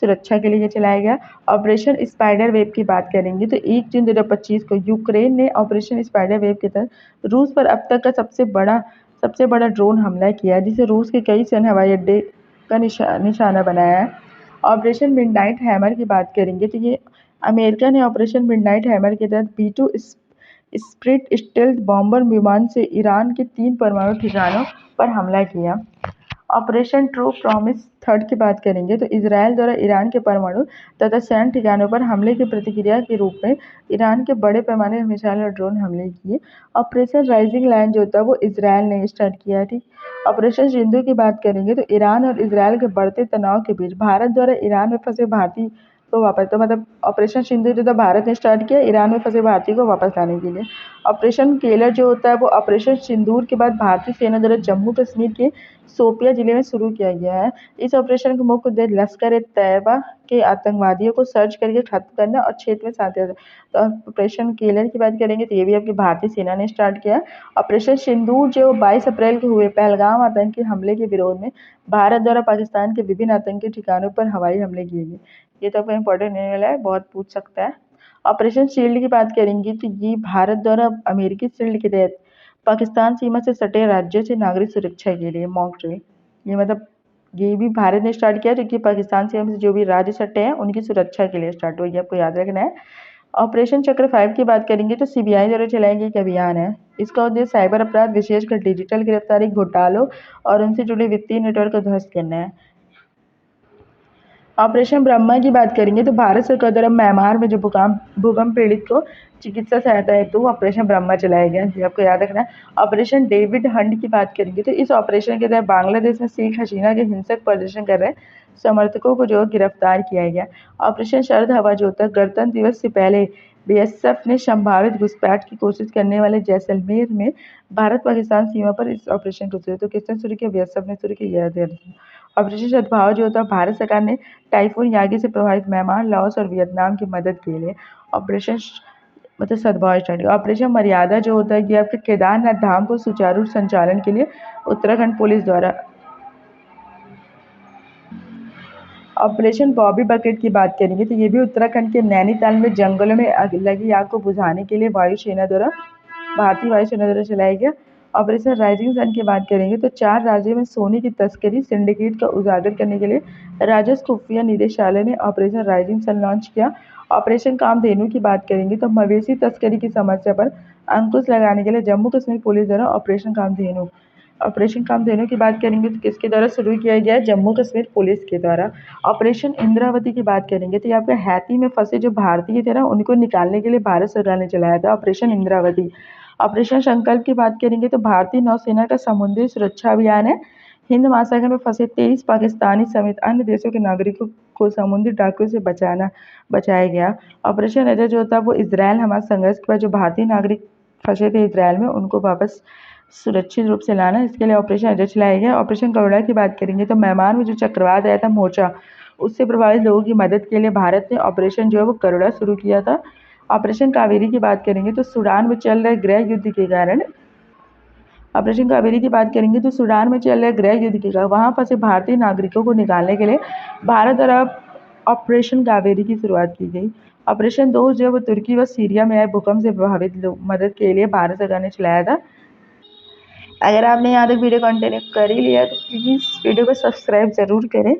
सुरक्षा के लिए ये चलाया गया। ऑपरेशन स्पाइडर वेब की बात करेंगे तो 1 जून 2025 को यूक्रेन ने ऑपरेशन स्पाइडर वेब के तहत रूस पर अब तक का सबसे बड़ा ड्रोन हमला किया, जिसे रूस के कई सैन्य हवाई अड्डे का निशाना बनाया है। ऑपरेशन मिडनाइट हैमर की बात करेंगे तो ये अमेरिका ने ऑपरेशन मिडनाइट हैमर के तहत B-2 स्प्लिट स्टेल्थ बॉम्बर विमान से ईरान के 3 परमाणु ठिकानों पर हमला किया। ऑपरेशन ट्रू प्रॉमिस थर्ड की बात करेंगे तो इजरायल द्वारा ईरान के परमाणु तथा सैन्य ठिकानों पर हमले की प्रतिक्रिया के रूप में ईरान के बड़े पैमाने पर मिसाइल और ड्रोन हमले किए। ऑपरेशन राइजिंग लायन जो था वो इजरायल ने स्टार्ट किया थी। ऑपरेशन सिंधु की बात करेंगे तो ईरान और इजरायल के बढ़ते तनाव के बीच भारत द्वारा ईरान में फंसे भारतीय को वापस, तो मतलब ऑपरेशन सिंधु जो था भारत ने स्टार्ट किया ईरान में फंसे भारतीय को वापस लाने के लिए। ऑपरेशन केलर जो होता है वो ऑपरेशन सिंदूर के बाद भारतीय सेना द्वारा जम्मू कश्मीर के शोपिया जिले में शुरू किया गया है। इस ऑपरेशन का मुख्य उद्देश्य लश्कर-ए-तैयबा के आतंकवादियों को सर्च करके खत्म करना और क्षेत्र में शांति लाना। तो ऑपरेशन केलर की बात करेंगे तो ये भी आपकी भारतीय सेना ने स्टार्ट किया। ऑपरेशन सिंदूर जो 22 अप्रैल को हुए पहलगाम आतंकी हमले के विरोध में भारत द्वारा पाकिस्तान के विभिन्न आतंकी ठिकानों पर हवाई हमले किए गए। ये तो आपका इंपॉर्टेंट होने वाला है, बहुत पूछ सकता है। ऑपरेशन शील्ड की बात करेंगे तो ये भारत द्वारा अमेरिकी शील्ड के तहत पाकिस्तान सीमा से सटे राज्यों से नागरिक सुरक्षा के लिए मॉक ड्रिल, ये मतलब ये भी भारत ने स्टार्ट किया, जो कि पाकिस्तान सीमा से जो भी राज्य सटे हैं उनकी सुरक्षा के लिए स्टार्ट हुआ, ये आपको याद रखना है। ऑपरेशन चक्र 5 की बात करेंगे तो सीबीआई द्वारा चलाया गया एक अभियान है। इसका उद्देश्य साइबर अपराध, विशेषकर डिजिटल गिरफ्तारी, घोटालों और उनसे जुड़े वित्तीय नेटवर्क को ध्वस्त करना है। ऑपरेशन ब्रह्मा की बात करेंगे तो भारत सरकार द्वारा म्यांमार में जो भूकंप पीड़ित को चिकित्सा सहायता हेतु ऑपरेशन ब्रह्मा चलाया गया, ये आपको याद रखना है। ऑपरेशन डेविड हंट की बात करेंगे तो इस ऑपरेशन के तहत बांग्लादेश में शेख हसीना के हिंसक प्रदर्शन कर रहे समर्थकों को जो गिरफ्तार किया गया। ऑपरेशन शरद हवा जो होता है गणतंत्र दिवस से पहले बीएसएफ ने संभावित घुसपैठ की कोशिश करने वाले जैसलमेर में भारत पाकिस्तान सीमा पर इस ऑपरेशन को शुरू, तो किसने शुरू किया? बीएसएफ ने शुरू किया। ऑपरेशन सद्भाव जो होता है भारत सरकार ने टाइफून यागी से प्रभावित म्यांमार, लाओस और वियतनाम की मदद के लिए ऑपरेशन मतलब सद्भाव स्टार्ट किया। ऑपरेशन मर्यादा जो होता है ये आपके केदारनाथ धाम को सुचारू संचालन के लिए उत्तराखंड पुलिस द्वारा। ऑपरेशन बॉबी बकेट की बात करेंगे तो ये भी उत्तराखंड के नैनीताल में जंगलों में लगी आग को बुझाने के लिए भारतीय वायुसेना द्वारा चलाया गया। ऑपरेशन राइजिंग सन की बात करेंगे तो 4 राज्यों में सोने की तस्करी सिंडिकेट का उजागर करने के लिए राजस्व खुफिया निदेशालय ने ऑपरेशन राइजिंग सन लॉन्च किया। ऑपरेशन कामधेनु की बात करेंगे तो मवेशी तस्करी की समस्या पर अंकुश लगाने के लिए जम्मू कश्मीर पुलिस द्वारा ऑपरेशन कामधेनु की बात करेंगे तो किसके द्वारा शुरू किया गया? जम्मू कश्मीर पुलिस के द्वारा। ऑपरेशन इंद्रावती की बात करेंगे तो ये आपके हैती में फंसे जो भारतीय थे ना उनको निकालने के लिए भारत सरकार ने चलाया था ऑपरेशन इंद्रावती। ऑपरेशन संकल्प की बात करेंगे तो भारतीय नौसेना का समुद्री सुरक्षा अभियान है। हिंद महासागर में फंसे 23 पाकिस्तानी समेत अन्य देशों के नागरिकों को समुद्री डाकुओं से बचाया गया। ऑपरेशन अजय जो होता है वो इसराइल हमास संघर्ष के बाद जो भारतीय नागरिक फंसे थे इसराइल में उनको वापस सुरक्षित रूप से लाना, इसके लिए ऑपरेशन अजय चलाया गया। ऑपरेशन करुणा की बात करेंगे तो म्यांमार में जो चक्रवात आया था मोचा, उससे प्रभावित लोगों की मदद के लिए भारत ने ऑपरेशन जो है वो करुणा शुरू किया था। ऑपरेशन कावेरी की बात करेंगे तो सूडान में चल रहे गृह युद्ध के कारण ऑपरेशन कावेरी की बात करेंगे तो सूडान में चल रहे गृह युद्ध के कारण वहां फंसे भारतीय नागरिकों को निकालने के लिए भारत द्वारा ऑपरेशन कावेरी की शुरुआत की गई। ऑपरेशन दोस्त जो है वो तुर्की व सीरिया में आए भूकंप से प्रभावित मदद के लिए भारत सरकार ने चलाया था। अगर आपने यहाँ तक वीडियो कंटिन्यू कर ही लिया तो प्लीज़ वीडियो को सब्सक्राइब ज़रूर करें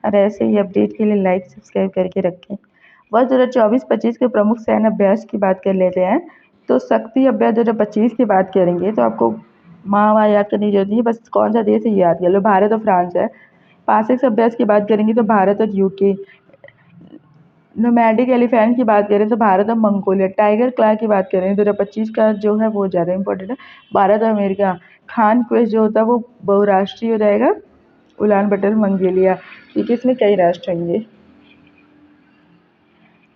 और ऐसे ही अपडेट के लिए लाइक सब्सक्राइब करके रखें। वर्ष 2024-25 के प्रमुख सैन्य अभ्यास की बात कर लेते हैं। तो शक्ति अभ्यास 2025 की बात करेंगे तो आपको माह याद करने की जरूरत नहीं है, बस कौन सा देश है याद कर लो, भारत और फ्रांस है। पासिक्स अभ्यास की बात करेंगे तो भारत और यूके। नोमैडिक एलिफेंट की बात करें तो भारत और मंगोलिया। टाइगर क्लास की बात करें 2025 का जो है वो ज़्यादा इंपॉर्टेंट है, भारत और अमेरिका। खान क्वेस्ट जो होता है वो बहुराष्ट्रीय हो जाएगा, उलान बटर मंगोलिया, क्योंकि इसमें कई राष्ट्र होंगे।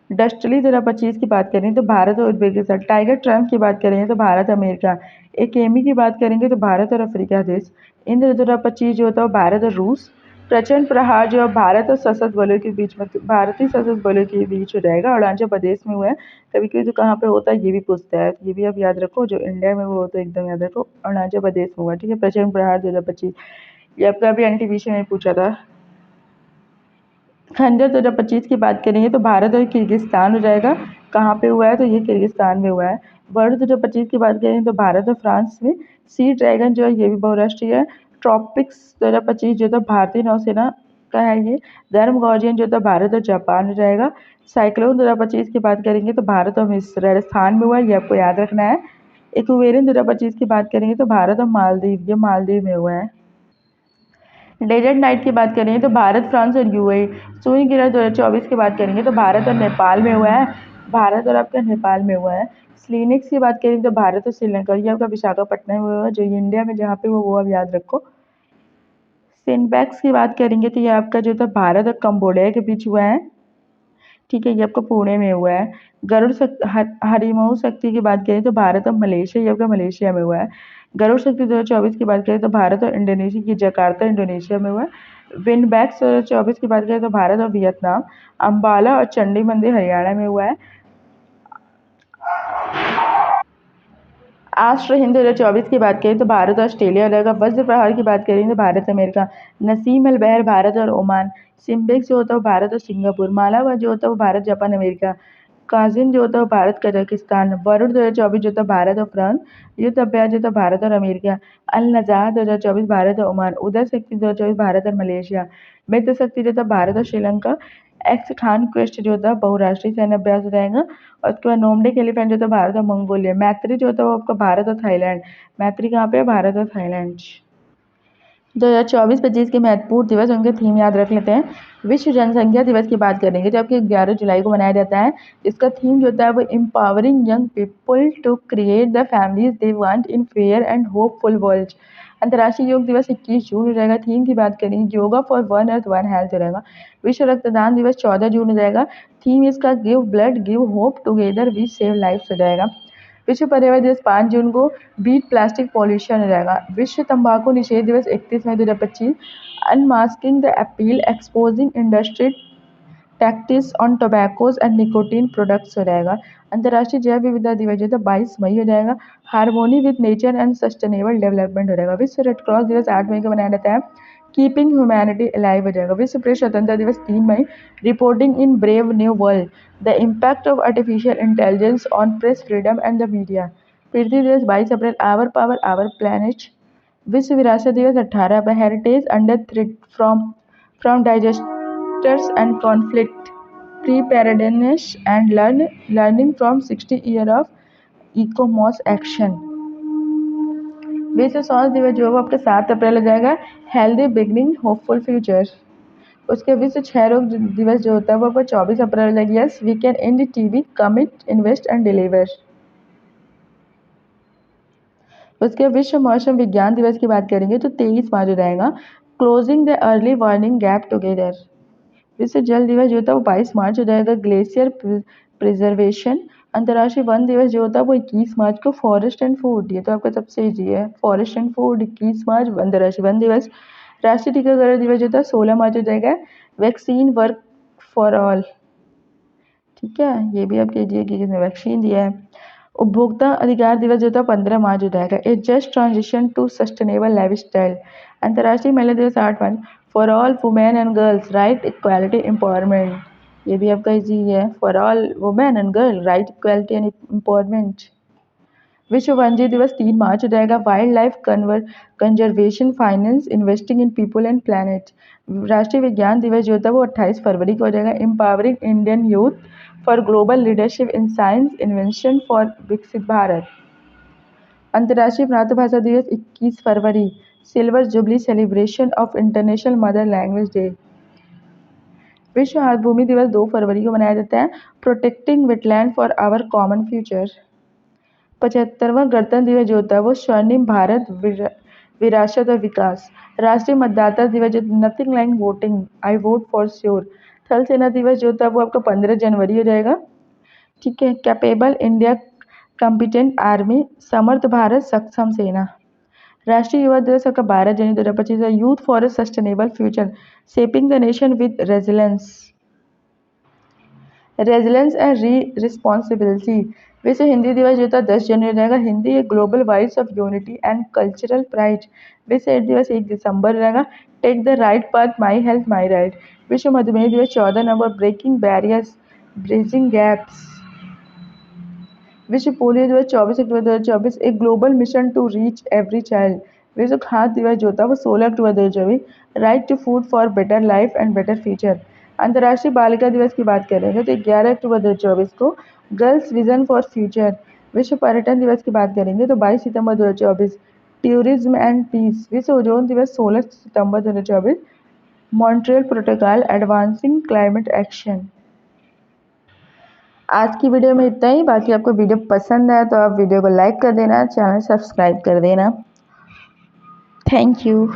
डस्टली 2025 की बात करें तो भारत और उज्बेकिस्तान। टाइगर ट्रम्प की बात करेंगे तो भारत अमेरिका। एकेमी की बात करेंगे तो भारत और अफ्रीका देश। इंद्र 2025 जो होता है भारत और रूस। प्रचंड प्रहार जो है भारत और सशस्त्र बलों के बीच में भारतीय सशस्त्र बलों के बीच हो जाएगा, अरुणाचल प्रदेश में हुआ है। कभी कभी तो कहाँ पे होता है ये भी पूछता है, ये भी आप याद रखो, जो इंडिया में वो तो एकदम याद रखो, अरुणाचल प्रदेश में हुआ, ठीक है। प्रचंड प्रहार 2025 ये आपका भी एनटीपीसी में पूछा था। खंजर 2025 की बात करेंगे तो भारत और किर्गिस्तान हो जाएगा। कहाँ पे हुआ है तो ये किर्गिस्तान में हुआ है। वर्ल्ड 2025 की बात करें तो भारत और फ्रांस में। सी ड्रैगन जो है ये भी बहुराष्ट्रीय है। ट्रॉपिक्स 2025 जो था भारतीय नौसेना का है ये। गर्म गॉर्जियन जो था भारत और जापान हो जाएगा। साइक्लोन 2025 की बात करेंगे तो भारत और मिस्र राजस्थान में हुआ है, ये आपको याद रखना है। इक्वेरियन 2025 की बात करेंगे तो भारत और मालदीव, ये मालदीव में हुआ है। डेजर्ट नाइट की बात करें तो भारत, फ्रांस और यूएई। सूर्य ग्रहण 2024 की बात करेंगे तो भारत और नेपाल में हुआ है। भारत और आपका नेपाल में हुआ है। स्लीनिक्स की बात करें तो भारत और श्रीलंका, ये आपका विशाखापट्टनम में हुआ है, जो इंडिया में जहाँ पे वो आप याद रखो। सिनबैक्स की बात करेंगे तो ये आपका जो था भारत और कंबोडिया के बीच हुआ है। ठीक है, ये आपका पुणे में हुआ है। हरिमऊ शक्ति की बात करें तो भारत और मलेशिया, ये आपका मलेशिया में हुआ है। गरुड़ शक्ति 2024 की बात करें तो भारत और इंडोनेशिया की जकार्ता इंडोनेशिया में हुआ है। विनबैक्स 2024 की बात करें तो भारत और वियतनाम। अम्बाला और चंडी मंदिर हरियाणा में हुआ है। आष्ट्र हिंद 2024 की बात करें तो भारत और ऑस्ट्रेलिया रहेगा। वज्र प्रहार की बात करें तो भारत अमेरिका। नसीम अल बहर भारत और ओमान। सिम्बेक्स जो होता है वो भारत और सिंगापुर। मालावा जो होता है वो भारत जापान अमेरिका। काजिन जो होता है वो भारत कजाकिस्तान। वरुण 2024 जो होता है भारत और फ्रांस। युद्ध अभ्यास जो होता है भारत और अमेरिका। अल नजाह 2024 भारत और ओमान। उदय शक्ति 2024 भारत और मलेशिया। मित्र शक्ति जो था भारत और श्रीलंका। एक्स खान क्वेस्ट जो था बहुराष्ट्रीय सैन्य अभ्यास हो जाएगा। और उसके बाद नोमडिक एलिफेंट जो था भारत और मंगोलिया। मैत्री जो था वो आपका भारत और थाईलैंड। मैत्री कहाँ पे है? भारत और थाईलैंड। 2024-25 के महत्वपूर्ण दिवस, उनके थीम याद रख लेते हैं। विश्व जनसंख्या दिवस की बात करेंगे जो आपके 11 जुलाई को मनाया जाता है। इसका थीम जो होता है वो empowering young people to create the families they want in fair and hopeful world. अंतर्राष्ट्रीय योग दिवस 21 जून हो जाएगा। थीम की बात करेंगे yoga for one earth one health हो जाएगा। विश्व रक्तदान दिवस 14 जून हो जाएगा। थीम इसका give blood give hope together we save life हो जाएगा। विश्व पर्यावरण दिवस 5 जून को बीट प्लास्टिक पॉल्यूशन हो जाएगा। विश्व तंबाकू निषेध दिवस 31 मई 2025। Unmasking the appeal exposing industry tactics on tobacco's and nicotine products हो जाएगा। अंतर्राष्ट्रीय जैव विविधता दिवस जो है 22 मई हो जाएगा। Harmony with nature and sustainable development हो जाएगा। विश्व रेड क्रॉस दिवस 8 मई को मनाया जाता है। कीपिंग ह्यूमैनिटी अलाइव हो जाएगा। विश्व प्रेस स्वतंत्रता दिवस 3 मई। Reporting in brave new world the impact of artificial intelligence on press freedom and the media. पृथ्वी दिवस 22 अप्रैल आवर पावर आवर प्लैनेट। विश्व विरासत दिवस 18 पर heritage under threat from disasters and conflict preparedness and learning from 60 year of ecomos action। विश्व स्वास्थ्य दिवस जो है वो आपका 7 अप्रैल हो जाएगा। Healthy beginning hopeful future. उसके विश्व क्षय रोग दिवस जो होता है वो आपका 24 अप्रैल हो जाएगा। Yes we can end TB commit invest and deliver. उसके विश्व मौसम विज्ञान दिवस की बात करेंगे तो 23 मार्च हो जाएगा। Closing the early warning gap together. विश्व जल दिवस जो होता है वो 22 मार्च हो जाएगा। Glacier preservation. अंतर्राष्ट्रीय वन दिवस जो होता है वो 21 मार्च को। फॉरेस्ट एंड फूड, ये तो आपका सबसे ईजी है। फॉरेस्ट एंड फूड 21 मार्च अंतर्राष्ट्रीय वन दिवस। राष्ट्रीय टीकाकरण दिवस जो होता है 16 मार्च हो जाएगा। वैक्सीन वर्क फॉर ऑल, ठीक है, ये भी आप कीजिए कि किसने वैक्सीन दिया है। उपभोक्ता अधिकार दिवस जो था 15 मार्च हो जाएगा। A just transition to sustainable lifestyle. अंतर्राष्ट्रीय महिला दिवस 8 मार्च। For all women and girls right equality empowerment, ये भी आपका इजी है। For all women and girl right equality and empowerment. विश्व वन्यजीव दिवस 3 मार्च हो जाएगा। Wildlife conservation finance investing in people and planet. राष्ट्रीय विज्ञान दिवस जो होता है वो 28 फरवरी को हो जाएगा। Empowering Indian youth for global leadership in science invention for विकसित भारत। अंतर्राष्ट्रीय मातृभाषा दिवस 21 फरवरी। Silver jubilee celebration of international mother language day. विश्व हाथ भूमि दिवस 2 फरवरी को मनाया जाता है। Protecting wetland for our common future. 75वां गणतंत्र दिवस जो होता है वो स्वर्णिम भारत विरासत और विकास। राष्ट्रीय मतदाता दिवस जो nothing like voting I vote for sure. थल सेना दिवस जो होता है वो आपका 15 जनवरी हो जाएगा। ठीक है। कैपेबल इंडिया कॉम्पिटेंट आर्मी समर्थ भारत सक्षम सेना। राष्ट्रीय युवा दिवस आपका 12 जनवरी 2025 है। Youth for a sustainable future shaping the nation with resilience. Resilience and responsibility. विश्व हिंदी दिवस जो था 10 जनवरी रहेगा। Hindi a global voice of unity and cultural pride. विश्व एड्स दिवस 1 दिसंबर रहेगा। Take the right path, my health my right. विश्व मधुमेह दिवस 14 नवंबर, ब्रेकिंग बैरियर्स ब्रिजिंग गैप्स। विश्व पोलियो दिवस 24 अक्टूबर 2024, एक global mission to reach every child. विश्व खाद्य दिवस जो था वो 16 अक्टूबर 2024, right to food for better life and better future. अंतर्राष्ट्रीय बालिका दिवस की बात करेंगे तो 11 अक्टूबर 2024 को, गर्ल्स विजन फॉर फ्यूचर। विश्व पर्यटन दिवस की बात करेंगे तो 22 सितंबर 2024, टूरिज्म एंड पीस। विश्व ओजोन दिवस 16 सितंबर 2024, Montreal protocol advancing climate action. आज की वीडियो में इतना ही। बाकी आपको वीडियो पसंद आया तो आप वीडियो को लाइक कर देना, चैनल सब्सक्राइब कर देना। Thank you.